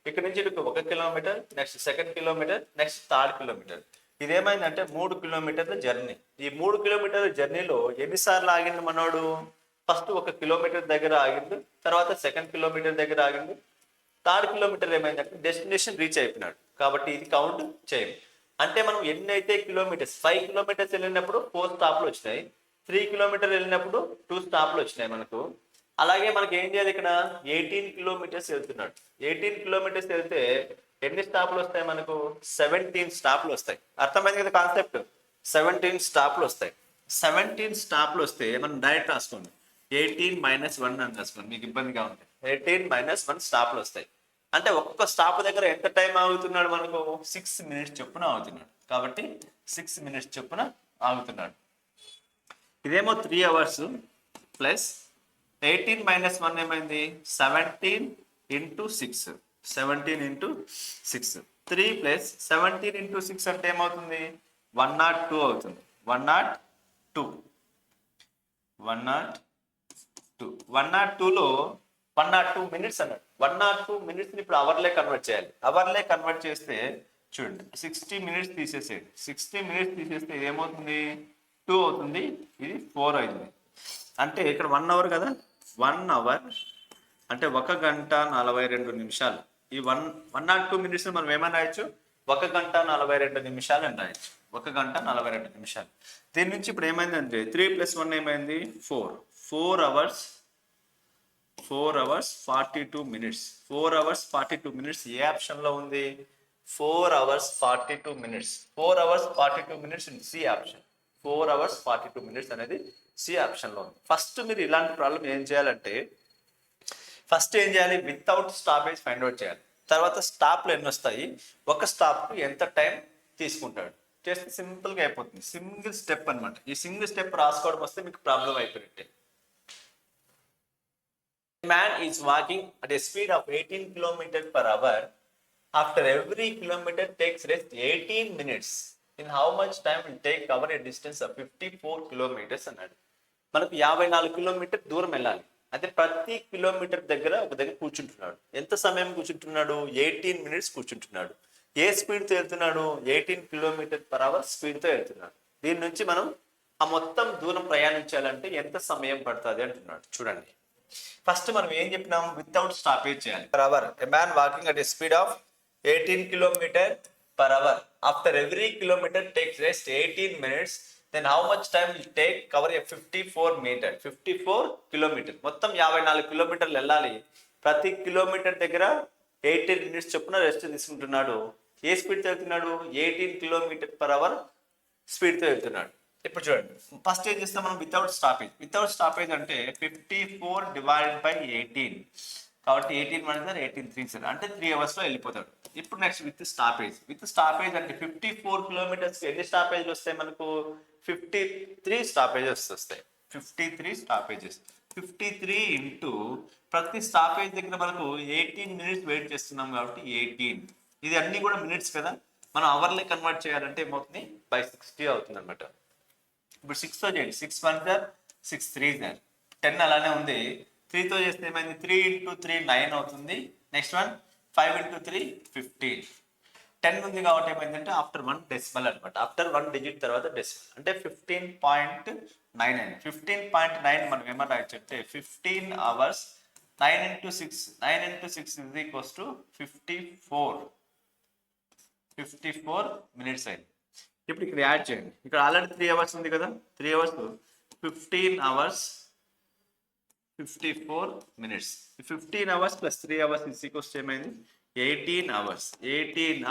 ఇక్కడ నుంచి ఇటు 1 kilometre, next 2nd kilometre, next 3rd kilometre. ఇదేమైందంటే 3 కిలోమీటర్ల జర్నీ. ఈ 3 కిలోమీటర్ల జర్నీలో ఎన్నిసార్లు ఆగిండు మనోడు? ఫస్ట్ 1 కిలోమీటర్ దగ్గర ఆగిండు, తర్వాత 2nd కిలోమీటర్ దగ్గర ఆగిండు, 3rd కిలోమీటర్ ఏమైందంటే డెస్టినేషన్ రీచ్ అయిపోయినాడు. కాబట్టి ఇది కౌంట్ చేయం. అంటే మనం ఎన్నైతే కిలోమీటర్స్ 5 కిలోమీటర్స్ వెళ్ళినప్పుడు 4 స్టాప్లు వచ్చినాయి, 3 కిలోమీటర్ వెళ్ళినప్పుడు 2 స్టాప్లు వచ్చినాయి మనకు. అలాగే మనకి ఏం చేయాలి? ఇక్కడ 18 కిలోమీటర్స్ వెళ్తున్నాడు. 18 కిలోమీటర్స్ వెళ్తే ఎన్ని స్టాప్లు వస్తాయి మనకు? 17 స్టాప్లు వస్తాయి. అర్థమైంది కదా కాన్సెప్ట్? 17 స్టాప్లు వస్తాయి. 17 స్టాప్లు వస్తే మనం డైరెక్ట్ రాసుకోండి, 18 - 1 అని రాసుకోండి, మీకు ఇబ్బందిగా ఉంటుంది. 18 - 1 స్టాప్లు వస్తాయి. అంటే ఒక్కొక్క స్టాప్ దగ్గర ఎంత టైం ఆగుతున్నాడు మనకు? 6 మినిట్స్ చొప్పున ఆగుతున్నాడు. కాబట్టి 6 మినిట్స్ చొప్పున ఆగుతున్నాడు. ఇదేమో 3 అవర్స్ ప్లస్ 18 - 1 ఏమైంది? 17 × 6. 17 × 6. 3 + 17 × 6 అంటే ఏమవుతుంది? 102 అవుతుంది. 102. 102. 102లో 102 మినిట్స్ అన్నాడు. 102 మినిట్స్ని ఇప్పుడు అవర్లే కన్వర్ట్ చేయాలి. అవర్లే కన్వర్ట్ చేస్తే చూడండి, 60 మినిట్స్ తీసేసేయండి. 60 మినిట్స్ తీసేస్తే ఇది ఏమవుతుంది? 2 అవుతుంది, ఇది 4 అవుతుంది. అంటే ఇక్కడ 1 అవర్ కదా, 1 అవర్ అంటే 1 గంట 42 నిమిషాలు. ఈ 102 మినిట్స్ మనం ఏమని రాయొచ్చు? 1 గంట 42 నిమిషాలు అని రాయొచ్చు. 1 గంట 42 నిమిషాలు. దీని నుంచి ఇప్పుడు ఏమైందంటే 3 + 1 ఏమైంది? 4. 4 అవర్స్ 42 మినిట్స్. 4 అవర్స్ 42 మినిట్స్ ఏ ఆప్షన్లో ఉంది? 4 hours 42 minutes. 4 hours 42 minutes C option. 4 hours 42 minutes అనేది సి ఆప్షన్లో ఉంది. ఫస్ట్ మీరు ఇలాంటి ప్రాబ్లం ఏం చేయాలంటే ఫస్ట్ ఏం చేయాలి? వితౌట్ స్టాపేజ్ ఫైండ్ అవుట్ చేయాలి. తర్వాత స్టాప్లు ఎన్ని వస్తాయి, ఒక స్టాప్కు ఎంత టైం తీసుకుంటాడు చేస్తే సింపుల్గా అయిపోతుంది. సింగిల్ స్టెప్ అనమాట. ఈ సింగిల్ స్టెప్ రాసుకోవడం వస్తే మీకు ప్రాబ్లం అయిపోయినట్టే. Man is walking at a speed of 18 kilometers per hour. After every kilometer takes rest 18 minutes. In how much time will take cover a distance of 54 kilometers అన్నాడు. మనకు 54 kilometre దూరం వెళ్ళాలి. అయితే ప్రతి కిలోమీటర్ దగ్గర ఒక దగ్గర కూర్చుంటున్నాడు. ఎంత సమయం కూర్చుంటున్నాడు? 18 మినిట్స్ కూర్చుంటున్నాడు. ఏ స్పీడ్తో వెళ్తున్నాడు? 18 km/h స్పీడ్తో వెళ్తున్నాడు. దీని నుంచి మనం ఆ మొత్తం దూరం ప్రయాణించాలంటే ఎంత సమయం పడుతుంది అంటున్నాడు. చూడండి, ఫస్ట్ మనం ఏం చెప్పినాం? వితౌట్ స్టాపేజ్ చేయాలి. Per hour a man walking at a speed of 18 km/h. After every kilometre takes rest 18 minutes. Then how much time will take cover a 54 kilometre. మొత్తం 54 కిలోమీటర్లు వెళ్ళాలి. ప్రతి కిలోమీటర్ దగ్గర 18 మినిట్స్ చొప్పున రెస్ట్ తీసుకుంటున్నాడు. ఏ స్పీడ్తో వెళ్తున్నాడు? 18 km/h స్పీడ్తో వెళ్తున్నాడు. ఇప్పుడు చూడండి, ఫస్ట్ ఏం చేస్తాం మనం? Without stoppage. వితౌట్ స్టాపేజ్ అంటే 54 / 18. కాబట్టి 18 1 18 3 అంటే 3 అవర్స్లో వెళ్ళిపోతాడు. ఇప్పుడు next with stoppage. With stoppage అంటే 54 కిలోమీటర్స్ ఎన్ని స్టాపేజ్లు వస్తాయి మనకు? 53 స్టాపేజెస్ వస్తాయి. 53 స్టాపేజెస్. 53 ఇంటూ ప్రతి స్టాపేజ్ దగ్గర మనకు 18 మినిట్స్ వెయిట్ చేస్తున్నాం కాబట్టి 18. ఇది అన్ని కూడా మినిట్స్ కదా, మనం అవర్లే కన్వర్ట్ చేయాలంటే ఏమవుతుంది? 60 అవుతుంది అనమాట. ఇప్పుడు 6తో చేయండి. 6 1 సార్ 6 3 సార్ 10 అలానే ఉంది. 3తో చేస్తే ఏమైంది? 3 ఇంటూ 3 9 అవుతుంది. Next one 5 into 3 15. 10 ఉంది కాబట్టి ఏమైందంటే ఆఫ్టర్ 1 డెసిమల్ అనమాట. ఆఫ్టర్ 1 డిజిట్ తర్వాత డెసిమల్ అంటే 15.9 అయింది. 15.9 మనం ఏమన్నా రాయొచ్చు అంటే 15 hours 9 into 6 is equals to 54 minutes అయింది. ఇప్పుడు ఇక్కడ యాడ్ చేయండి. ఇక్కడ ఆల్రెడీ 3 hours ఉంది కదా, 3 hours 15 hours 54 minutes. 15 hours plus 3 hours is equals to ఏమైంది? 18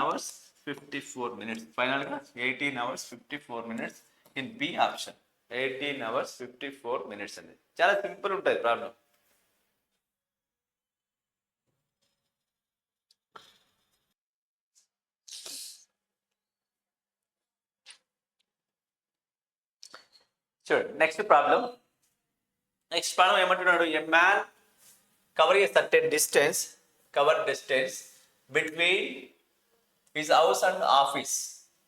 hours 54 minutes. ఫైనల్ గా 18 hours 54 minutes in B option. 18 hours 54 minutes అనేది చాలా సింపుల్ ఉంటుంది ప్రాబ్లం. చూడండి నెక్స్ట్ ప్రాబ్లం. ఏమంటున్నాడు? A man covering a certain distance between his house and office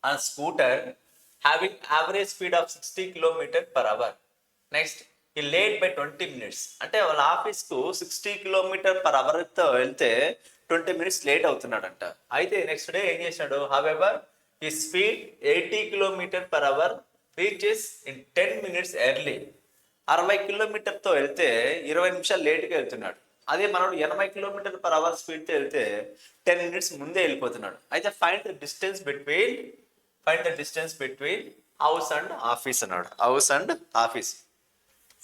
on scooter having average speed of 60 km/h. Next ఈ late by 20 minutes. అంటే వాళ్ళ ఆఫీస్కు 60 km/hతో వెళ్తే 20 minutes లేట్ అవుతున్నాడంట. అయితే నెక్స్ట్ డే ఏం చేశాడు? హౌఎవర్ ఈ speed 80 km/h reaches in 10 minutes early. 60 కిలోమీటర్తో వెళ్తే 20 నిమిషాలు లేట్గా వెళ్తున్నాడు. అదే మనోడు 80 km/h స్పీడ్తో వెళ్తే 10 minutes ముందే వెళ్ళిపోతున్నాడు. అయితే find the distance between house and office అన్నాడు. House and office.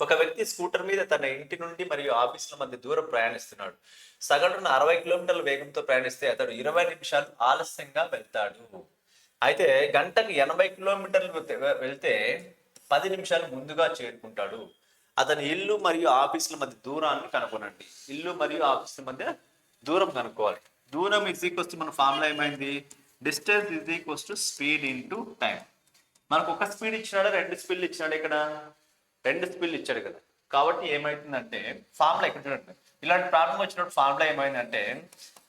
ఒక వ్యక్తి స్కూటర్ మీద తన ఇంటి నుండి మరియు ఆఫీసుల మధ్య దూరం ప్రయాణిస్తున్నాడు. సగటున 60 కిలోమీటర్ల వేగంతో ప్రయాణిస్తే అతడు 20 నిమిషాలు ఆలస్యంగా వెళ్తాడు. అయితే గంటకు 80 కిలోమీటర్లు వెళ్తే 10 నిమిషాలు ముందుగా చేరుకుంటాడు. అతని ఇల్లు మరియు ఆఫీసుల మధ్య దూరాన్ని కనుగొనండి. ఇల్లు మరియు ఆఫీసుల మధ్య దూరం కనుక్కోవాలి. దూరం ఈజ్ ఈక్వల్స్ టు మన ఫార్ములా ఏమైంది? Distance is equals to speed into time. మనకు ఒక స్పీడ్ ఇచ్చినాడు, 2 స్పీడ్లు ఇచ్చినాడు. ఇక్కడ 2 స్పీడ్లు ఇచ్చాడు కదా, కాబట్టి ఏమైతుందంటే ఫార్ములా ఇక్కడ చూడండి. ఇలాంటి ప్రాబ్లం వచ్చినప్పుడు ఫార్ములా ఏమైందంటే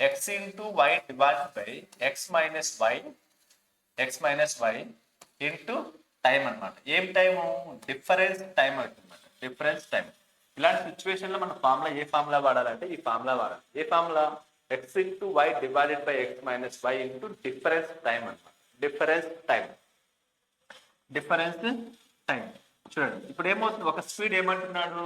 x into y divided by x minus y into time అనమాట. ఏం టైము? డిఫరెన్స్ టైం అవుతుందన్నమాట. Difference time. ఇలాంటి సిచ్యువేషన్లో మన ఫార్ములా ఏ ఫార్ములా వాడాలంటే ఈ ఫార్ములా వాడాలి. ఏ formula? X into y divided by x minus y into difference time అనమాట. Difference time. చూడండి ఇప్పుడు ఏమవుతుంది? ఒక స్పీడ్ ఏమంటున్నాడు?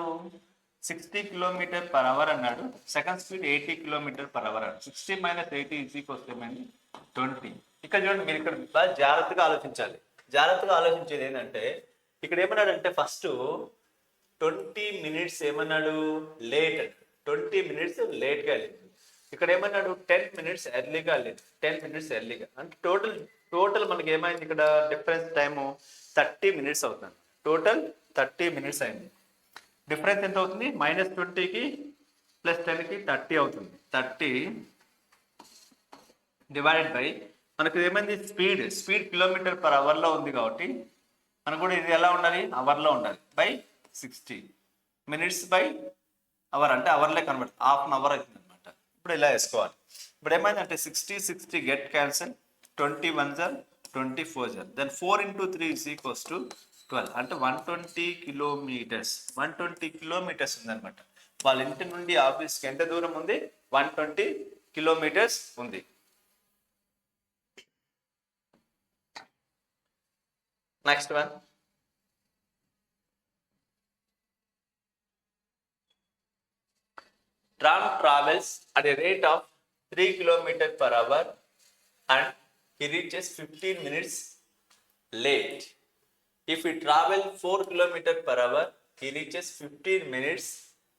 60 km/h అన్నాడు. సెకండ్ స్పీడ్ 80 km/h అన్నాడు. 60 - 80 ఈజ్ ఈక్వల్స్ ఏమైంది? 20. ఇక్కడ చూడండి, మీరు ఇక్కడ జాగ్రత్తగా ఆలోచించేది ఏంటంటే ఇక్కడ ఏమన్నాడంటే ఫస్ట్ 20 minutes ఏమన్నాడు? లేట్. 20 minutes లేట్గా వెళ్ళింది. ఇక్కడ ఏమన్నాడు? 10 minutes ఎర్లీగా వెళ్ళింది. 10 minutes ఎర్లీగా అంటే టోటల్ మనకి ఏమైంది? ఇక్కడ డిఫరెన్స్ టైము 30 minutes అవుతుంది. టోటల్ 30 minutes అయింది. డిఫరెన్స్ ఎంత అవుతుంది? -20కి +10కి 30 అవుతుంది. 30 డివైడెడ్ బై మనకు ఏమైంది? స్పీడ్ km/hలో ఉంది కాబట్టి మనకు కూడా ఇది ఎలా ఉండాలి? అవర్లో ఉండాలి. బై 60 minutes బై అవర్ అంటే అవర్లే కన్వర్ట్, హాఫ్ అన్ అవర్ అవుతుంది అనమాట. ఇప్పుడు ఇలా వేసుకోవాలి. ఇప్పుడు ఏమైందంటే 60 get cancel, 20 1s are 20 4s are then 4 into 3 is equals to 12 అంటే 120 kilometers. 120 kilometers ఉందన్నమాట. వాళ్ళ ఇంటి నుండి ఆఫీస్కి ఎంత దూరం ఉంది? 120 kilometers ఉంది. Next one. Ram travels at a rate of 3 km/h and he reaches 15 minutes late. If he travels 4 km/h, he reaches 15 minutes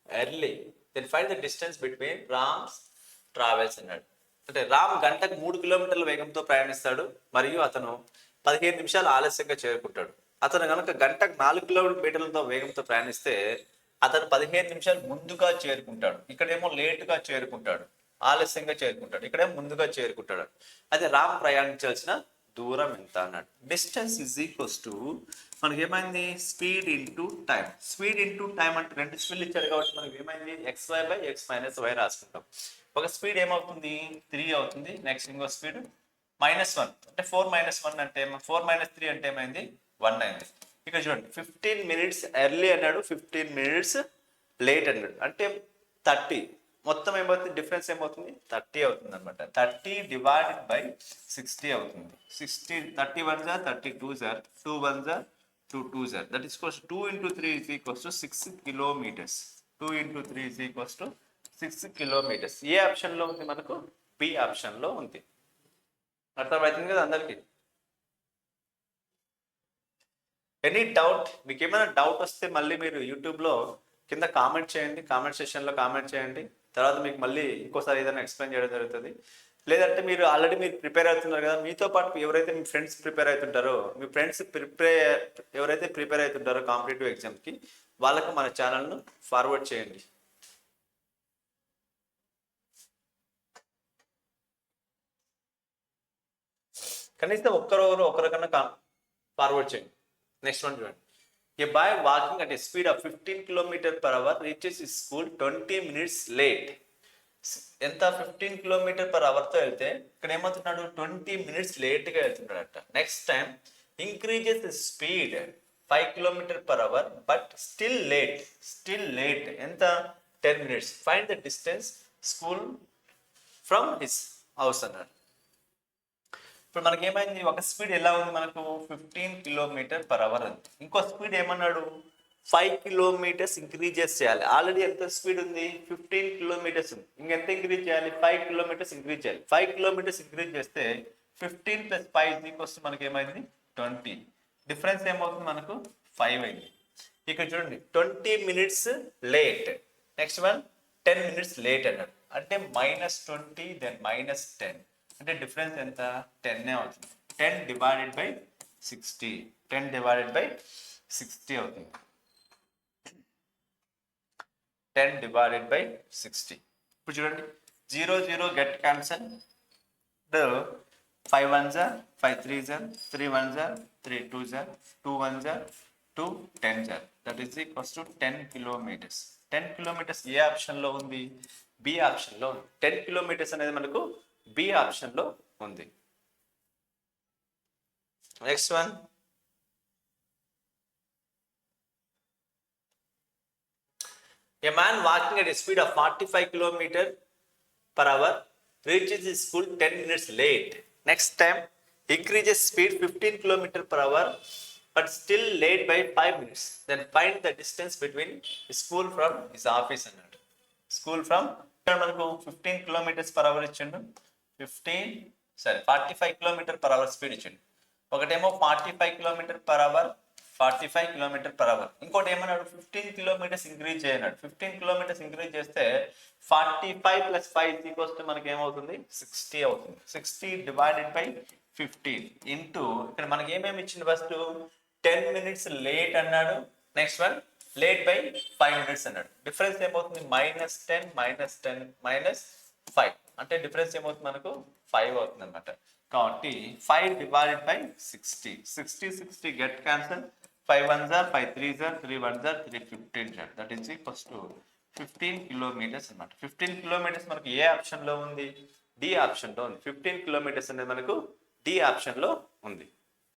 early. Then find the distance between Ram's travels అన్నాడు. అంటే రామ్ గంటకు 3 కిలోమీటర్ల వేగంతో ప్రయాణిస్తాడు మరియు అతను 15 నిమిషాలు ఆలస్యంగా చేరుకుంటాడు. అతను కనుక గంటకు 4 కిలోమీటర్లతో వేగంతో ప్రయాణిస్తే అతను 15 నిమిషాలు ముందుగా చేరుకుంటాడు. ఇక్కడేమో లేటుగా చేరుకుంటాడు, ఆలస్యంగా చేరుకుంటాడు. ఇక్కడేమో ముందుగా చేరుకుంటాడు. అదే రామ్ ప్రయాణించాల్సిన దూరం ఎంత అన్నాడు. డిస్టెన్స్ ఈజ్ ఈక్వల్స్ టు మనకి ఏమైంది? Speed into time. Speed into time అంటే 2 స్పీడ్లు ఇచ్చాడు కాబట్టి మనకి ఏమైంది? xy by x minus y రాసుకుంటాం. ఒక స్పీడ్ ఏమవుతుంది? 3 అవుతుంది. నెక్స్ట్ ఇంకో స్పీడ్ -1 అంటే 4 - 1 అంటే 4 - 3 అంటే ఏమైంది? 1 అయింది. ఇక్కడ చూడండి 15 minutes ఎర్లీ అన్నాడు, 15 minutes లేట్ అన్నాడు, అంటే 30. మొత్తం ఏమవుతుంది, డిఫరెన్స్ ఏమవుతుంది, 30 అవుతుంది అనమాట. 30 డివైడెడ్ బై 60 అవుతుంది. 60 30 1 sir 32 sir, 2 1 sir 2 2 sir, that is equals 2 into 3 is equals to 6 kilometers. 2 into 3 is equals to 6 kilometers. ఏ ఆప్షన్లో ఉంది మనకు, బి ఆప్షన్లో ఉంది. అర్థమవుతుంది కదా అందరికీ? ఎనీ డౌట్, మీకు ఏమైనా డౌట్ వస్తే మళ్ళీ మీరు యూట్యూబ్లో కింద కామెంట్ చేయండి, కామెంట్ సెషన్లో కామెంట్ చేయండి. తర్వాత మీకు మళ్ళీ ఇంకోసారి ఏదైనా ఎక్స్ప్లెయిన్ చేయడం జరుగుతుంది. లేదంటే మీరు ఆల్రెడీ మీరు ప్రిపేర్ అవుతున్నారు కదా, మీతో పాటు ఎవరైతే మీ ఫ్రెండ్స్ ప్రిపేర్ అవుతుంటారో, మీ ఫ్రెండ్స్ ఎవరైతే ప్రిపేర్ అవుతుంటారో కాంపిటేటివ్ ఎగ్జామ్కి, వాళ్ళకు మన ఛానల్ను ఫార్వర్డ్ చేయండి. కనీసం ఒకరికన్నా ఫార్వర్డ్ చేయండి. నెక్స్ట్ వన్ చూడండి. A boy walking at a speed of 15 km/h reaches his school 20 minutes late. ఎంత 15 km/h తో వెళ్తే ఇక్కడ ఏమవుతున్నాడు, 20 minutes లేట్గా వెళ్తున్నాడట. Next time increases speed 5 km/h but still late ఎంత 10 minutes. Find the distance school from his house అన్నాడు. ఇప్పుడు మనకి ఏమైంది, ఒక స్పీడ్ ఎలా ఉంది మనకు 15 km/h ఉంది. ఇంకో స్పీడ్ ఏమన్నాడు, 5 kilometers ఇంక్రీజెస్ చేయాలి. ఆల్రెడీ ఎంత స్పీడ్ ఉంది, 15 kilometers ఉంది. ఇంకెంత ఇంక్రీజ్ చేయాలి, 5 kilometers ఇంక్రీజ్ చేయాలి. 5 kilometers ఇంక్రీజ్ చేస్తే 15 + 5 వస్తే మనకి ఏమైంది 20. డిఫరెన్స్ ఏమవుతుంది మనకు 5 అయింది. ఇక్కడ చూడండి 20 minutes late. Next one 10 minutes late అన్నాడు, అంటే -20 దెన్ -10, అంటే డిఫరెన్స్ ఎంత 10 అవుతుంది. 10 డివైడెడ్ బై 60, 10 డివైడెడ్ బై 60 అవుతుంది. 10 డివైడెడ్ బై 60. ఇప్పుడు చూడండి 0 0 గెట్ క్యాన్సల్. 5 1 జా 5 3 జా 3 1 జా 3 2 జా 2 1 జా 2 10 జా, that is equals to 10 kilometers. 10 kilometers ఏ ఆప్షన్లో ఉంది, బి ఆప్షన్లో ఉంది. 10 kilometers అనేది మనకు బి ఆప్షన్లో ఉంది. Next one, a man walking at a speed of 45 km/h reaches his school 10 minutes late. Next time increases speed 15 km/h but still late by 5 minutes. Then find the distance between his school from his office అన్నాడు. School from మనకు 15 km/h ఇచ్చిండు, 45 km/h speed ఇచ్చిండు. ఒకటేమో 45 km/h, 45 km/h. ఇంకోటి ఏమన్నాడు, 15 kilometers increase చేయన్నాడు. 15 kilometers increase చేస్తే 45 + 5 మనకి ఏమవుతుంది 60 అవుతుంది. 60 డివైడెడ్ బై 15 ఇంటూ ఇక్కడ మనకి ఏమేమి ఇచ్చింది, ఫస్ట్ 10 minutes లేట్ అన్నాడు. Next one late by 5 minutes అన్నాడు. డిఫరెన్స్ ఏమవుతుంది -10 -5, అంటే డిఫరెన్స్ ఏమవుతుంది మనకు 5 అవుతుంది అనమాట. కాబట్టి 5 డివైడెడ్ బై 60, 60 గెట్ క్యాన్సల్. 5 1 జా 5 3 జా 3 1 జా 3 15 జా, that is equals to 15 kilometers అన్నమాట. 15 kilometers మనకు ఏ ఆప్షన్లో ఉంది, డి ఆప్షన్లో ఉంది. 15 kilometers అనేది మనకు డి ఆప్షన్లో ఉంది.